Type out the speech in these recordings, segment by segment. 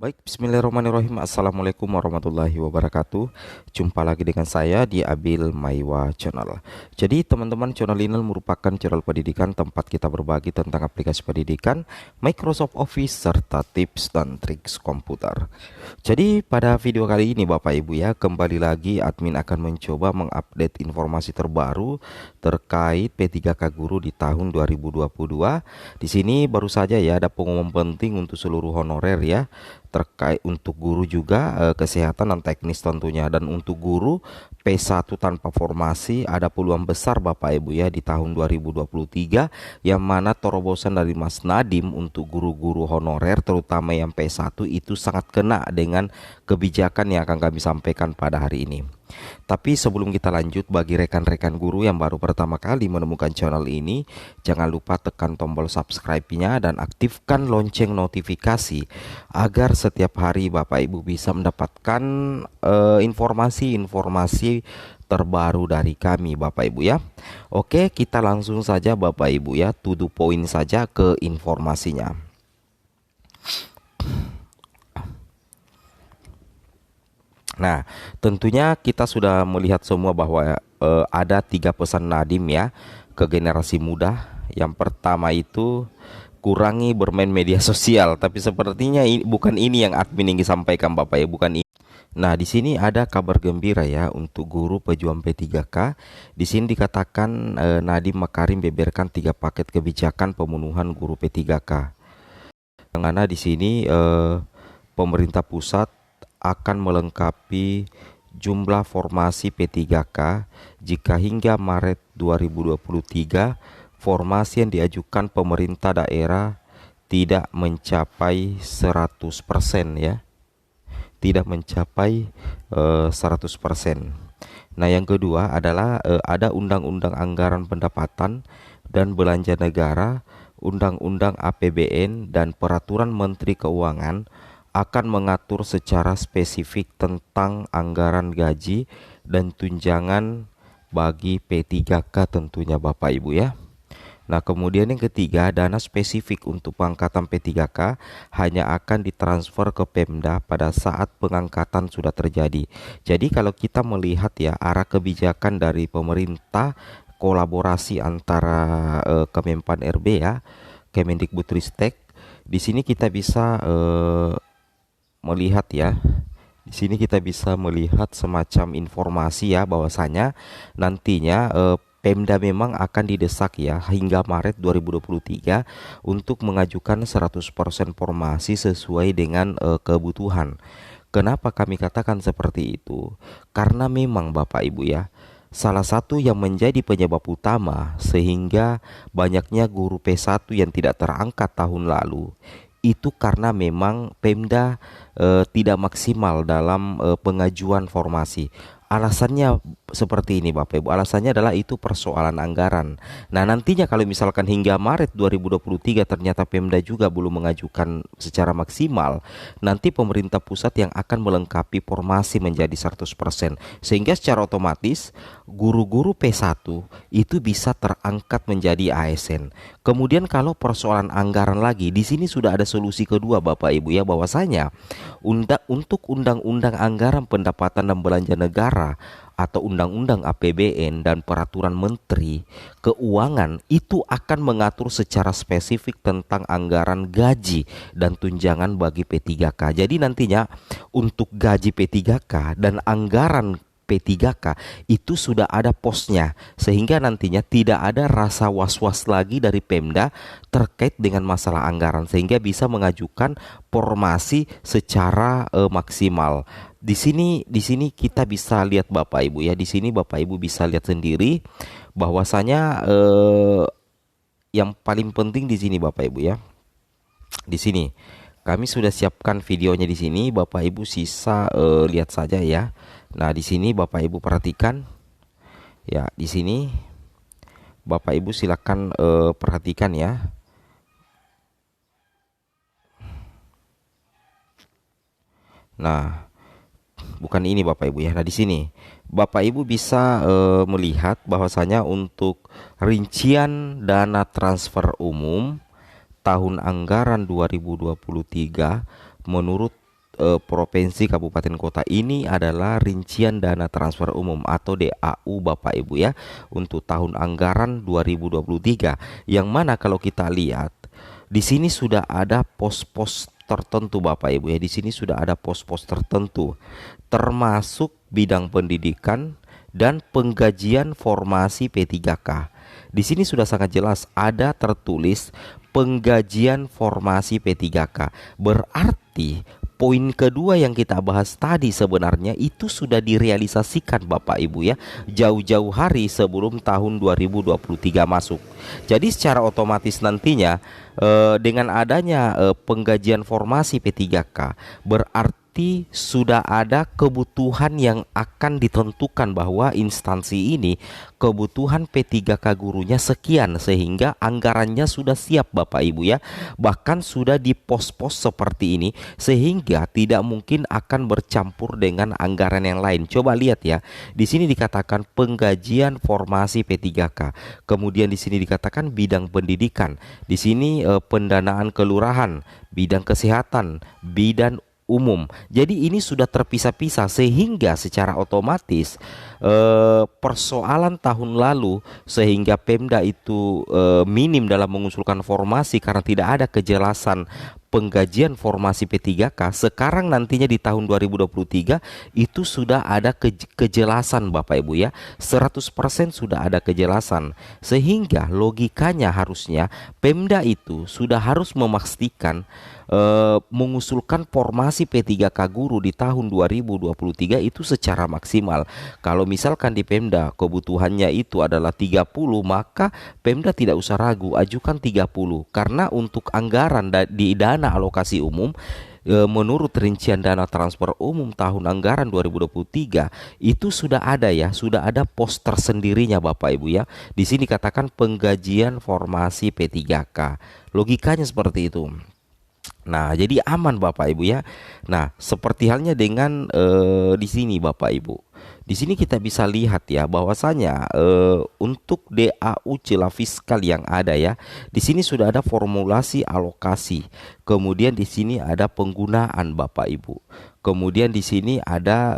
Baik, bismillahirrahmanirrahim. Assalamualaikum warahmatullahi wabarakatuh. Jumpa lagi dengan saya di Abil Maiwa Channel. Jadi teman-teman, channel ini merupakan channel pendidikan tempat kita berbagi tentang aplikasi pendidikan, Microsoft Office, serta tips dan triks komputer. Jadi pada video kali ini Bapak Ibu ya, kembali lagi admin akan mencoba mengupdate informasi terbaru terkait P3K Guru di tahun 2022. Di sini baru saja ya ada pengumuman penting untuk seluruh honorer ya, terkait untuk guru juga kesehatan dan teknis tentunya, dan untuk guru P1 tanpa formasi ada peluang besar Bapak Ibu ya di tahun 2023, yang mana terobosan dari Mas Nadim untuk guru-guru honorer terutama yang P1 itu sangat kena dengan kebijakan yang akan kami sampaikan pada hari ini. Tapi sebelum kita lanjut, bagi rekan-rekan guru yang baru pertama kali menemukan channel ini, jangan lupa tekan tombol subscribe-nya dan aktifkan lonceng notifikasi agar setiap hari Bapak Ibu bisa mendapatkan informasi-informasi terbaru dari kami Bapak Ibu ya. Oke, kita langsung saja Bapak Ibu ya, to the point saja ke informasinya. Nah, tentunya kita sudah melihat semua bahwa ada 3 pesan Nadim ya ke generasi muda. Yang pertama itu kurangi bermain media sosial, tapi sepertinya bukan ini yang admin ingin sampaikan Bapak ya, bukan ini. Nah, di sini ada kabar gembira ya untuk guru pejuang P3K. Di sini dikatakan Nadiem Makarim beberkan 3 paket kebijakan pemenuhan guru P3K. Yang mana di sini pemerintah pusat akan melengkapi jumlah formasi P3K jika hingga Maret 2023 formasi yang diajukan pemerintah daerah tidak mencapai 100% ya. Tidak mencapai 100%. Nah, yang kedua adalah ada Undang-Undang Anggaran Pendapatan dan Belanja Negara, Undang-Undang APBN dan Peraturan Menteri Keuangan akan mengatur secara spesifik tentang anggaran gaji dan tunjangan bagi P3K tentunya Bapak Ibu ya. Nah, kemudian yang ketiga, dana spesifik untuk pengangkatan P3K hanya akan ditransfer ke Pemda pada saat pengangkatan sudah terjadi. Jadi kalau kita melihat ya arah kebijakan dari pemerintah, kolaborasi antara Kemenpan RB ya, Kemendikbudristek, di sini kita bisa melihat ya. Di sini kita bisa melihat semacam informasi ya bahwasanya nantinya Pemda memang akan didesak ya hingga Maret 2023 untuk mengajukan 100% formasi sesuai dengan kebutuhan. Kenapa kami katakan seperti itu? Karena memang Bapak Ibu ya, salah satu yang menjadi penyebab utama sehingga banyaknya guru P1 yang tidak terangkat tahun lalu itu karena memang Pemda tidak maksimal dalam pengajuan formasi. Alasannya seperti ini Bapak Ibu, alasannya adalah itu persoalan anggaran. Nah, nantinya kalau misalkan hingga Maret 2023 ternyata Pemda juga belum mengajukan secara maksimal, nanti pemerintah pusat yang akan melengkapi formasi menjadi 100%, sehingga secara otomatis guru-guru P1 itu bisa terangkat menjadi ASN. Kemudian kalau persoalan anggaran lagi, di sini sudah ada solusi kedua Bapak Ibu ya, bahwasanya untuk Undang-Undang Anggaran Pendapatan dan Belanja Negara atau Undang-Undang APBN dan Peraturan Menteri Keuangan itu akan mengatur secara spesifik tentang anggaran gaji dan tunjangan bagi P3K. Jadi nantinya untuk gaji P3K dan anggaran P3K itu sudah ada posnya, sehingga nantinya tidak ada rasa was-was lagi dari Pemda terkait dengan masalah anggaran, sehingga bisa mengajukan formasi secara maksimal. Di sini kita bisa lihat Bapak Ibu ya, di sini Bapak Ibu bisa lihat sendiri bahwasanya yang paling penting di sini Bapak Ibu ya. Di sini kami sudah siapkan videonya di sini, Bapak Ibu sisa lihat saja ya. Nah, di sini Bapak Ibu perhatikan ya, di sini Bapak Ibu silakan perhatikan ya. Nah, bukan ini Bapak Ibu ya. Nah, di sini Bapak Ibu bisa melihat bahwasanya untuk rincian dana transfer umum tahun anggaran 2023 menurut provinsi, kabupaten, kota. Ini adalah rincian dana transfer umum atau DAU Bapak Ibu ya untuk tahun anggaran 2023. Yang mana kalau kita lihat di sini sudah ada pos-pos tertentu Bapak Ibu ya. Di sini sudah ada pos-pos tertentu termasuk bidang pendidikan dan penggajian formasi P3K. Di sini sudah sangat jelas ada tertulis penggajian formasi P3K. Berarti poin kedua yang kita bahas tadi sebenarnya itu sudah direalisasikan Bapak Ibu ya, jauh-jauh hari sebelum tahun 2023 masuk. Jadi secara otomatis nantinya dengan adanya penggajian formasi P3K berarti sudah ada kebutuhan yang akan ditentukan bahwa instansi ini kebutuhan P3K gurunya sekian, sehingga anggarannya sudah siap Bapak Ibu ya. Bahkan sudah di pos-pos seperti ini sehingga tidak mungkin akan bercampur dengan anggaran yang lain. Coba lihat ya. Di sini dikatakan penggajian formasi P3K. Kemudian di sini dikatakan bidang pendidikan. Di sini pendanaan kelurahan, bidang kesehatan, bidang umum. Jadi ini sudah terpisah-pisah sehingga secara otomatis persoalan tahun lalu sehingga Pemda itu minim dalam mengusulkan formasi karena tidak ada kejelasan penggajian formasi P3K. Sekarang nantinya di tahun 2023 itu sudah ada kejelasan Bapak Ibu ya, 100% sudah ada kejelasan, sehingga logikanya harusnya Pemda itu sudah harus memastikan mengusulkan formasi P3K guru di tahun 2023 itu secara maksimal. Kalau misalkan di Pemda kebutuhannya itu adalah 30, maka Pemda tidak usah ragu, ajukan 30. Karena untuk anggaran di dana alokasi umum, menurut rincian dana transfer umum tahun anggaran 2023 itu sudah ada ya, sudah ada pos tersendirinya Bapak Ibu ya. Di sini katakan penggajian formasi P3K. Logikanya seperti itu. Nah, jadi aman Bapak Ibu ya. Nah, seperti halnya dengan di sini Bapak Ibu. Di sini kita bisa lihat ya bahwasanya untuk DAU celah fiskal yang ada ya. Di sini sudah ada formulasi alokasi. Kemudian di sini ada penggunaan Bapak Ibu. Kemudian di sini ada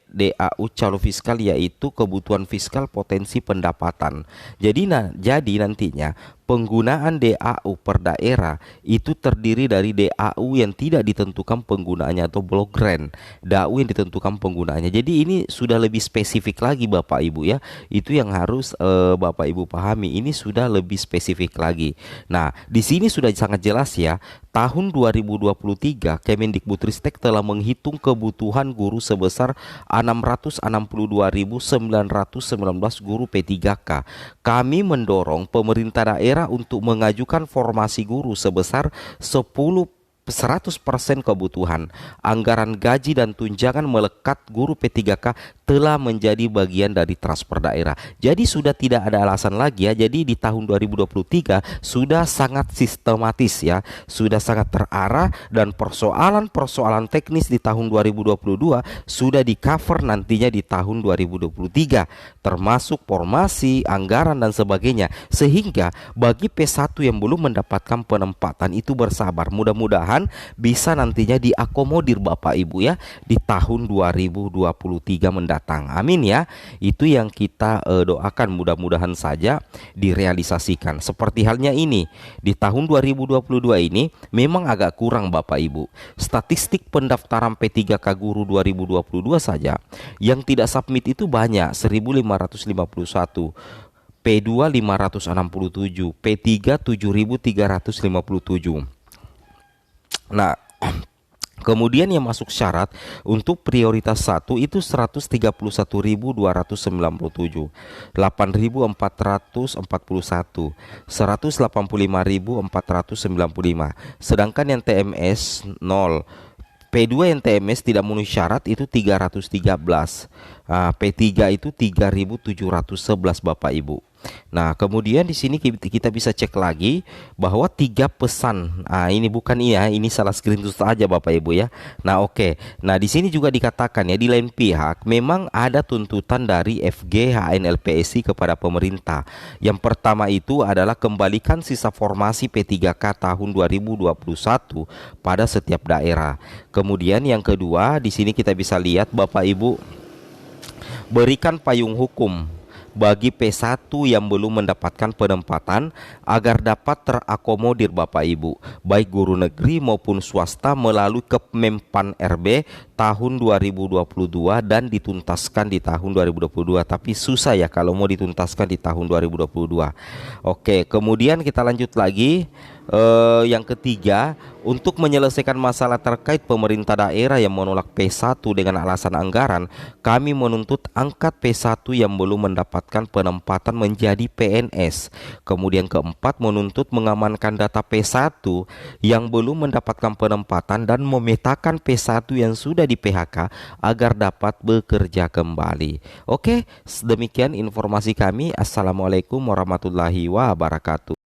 DAU calo fiskal, yaitu kebutuhan fiskal potensi pendapatan. Jadi nantinya penggunaan DAU per daerah itu terdiri dari DAU yang tidak ditentukan penggunaannya atau block grant, DAU yang ditentukan penggunaannya. Jadi ini sudah lebih spesifik lagi Bapak Ibu ya. Itu yang harus Bapak Ibu pahami. Ini sudah lebih spesifik lagi. Nah, di sini sudah sangat jelas ya. Tahun 2023 Kemendikbudristek telah menghitung kebutuhan guru sebesar 662.919 guru P3K. Kami mendorong pemerintah daerah untuk mengajukan formasi guru sebesar 100% kebutuhan. Anggaran gaji dan tunjangan melekat guru P3K telah menjadi bagian dari transfer daerah. Jadi sudah tidak ada alasan lagi ya. Jadi di tahun 2023 sudah sangat sistematis ya, sudah sangat terarah, dan persoalan-persoalan teknis di tahun 2022 sudah di cover nantinya di tahun 2023, termasuk formasi, anggaran dan sebagainya. Sehingga bagi P1 yang belum mendapatkan penempatan itu bersabar, mudah-mudahan bisa nantinya diakomodir Bapak Ibu ya di tahun 2023 mendatang. Amin ya. Itu yang kita doakan, mudah-mudahan saja direalisasikan. Seperti halnya ini di tahun 2022 ini memang agak kurang Bapak Ibu. Statistik pendaftaran P3K guru 2022 saja yang tidak submit itu banyak, 1551. P2 567, P3 7357. Nah, kemudian yang masuk syarat untuk prioritas 1 itu 131.297, 8.441, 185.495. Sedangkan yang TMS 0. P2 yang TMS tidak memenuhi syarat itu 313. P3 itu 3.711 Bapak Ibu. Nah, kemudian di sini kita bisa cek lagi bahwa 3 pesan. Nah, ini bukan ya, ini salah screenshot aja Bapak Ibu ya. Nah, oke. Nah, di sini juga dikatakan ya, di lain pihak memang ada tuntutan dari FG HNLPSI kepada pemerintah. Yang pertama itu adalah kembalikan sisa formasi P3K tahun 2021 pada setiap daerah. Kemudian yang kedua, di sini kita bisa lihat Bapak Ibu, berikan payung hukum bagi P1 yang belum mendapatkan penempatan agar dapat terakomodir Bapak Ibu, baik guru negeri maupun swasta melalui Kepmenpan RB tahun 2022 dan dituntaskan di tahun 2022. Tapi susah ya kalau mau dituntaskan di tahun 2022. Oke, kemudian kita lanjut lagi. Yang ketiga, untuk menyelesaikan masalah terkait pemerintah daerah yang menolak P1 dengan alasan anggaran, kami menuntut angkat P1 yang belum mendapatkan penempatan menjadi PNS. Kemudian keempat, menuntut mengamankan data P1 yang belum mendapatkan penempatan dan memetakan P1 yang sudah di PHK agar dapat bekerja kembali. Oke, demikian informasi kami. Assalamualaikum warahmatullahi wabarakatuh.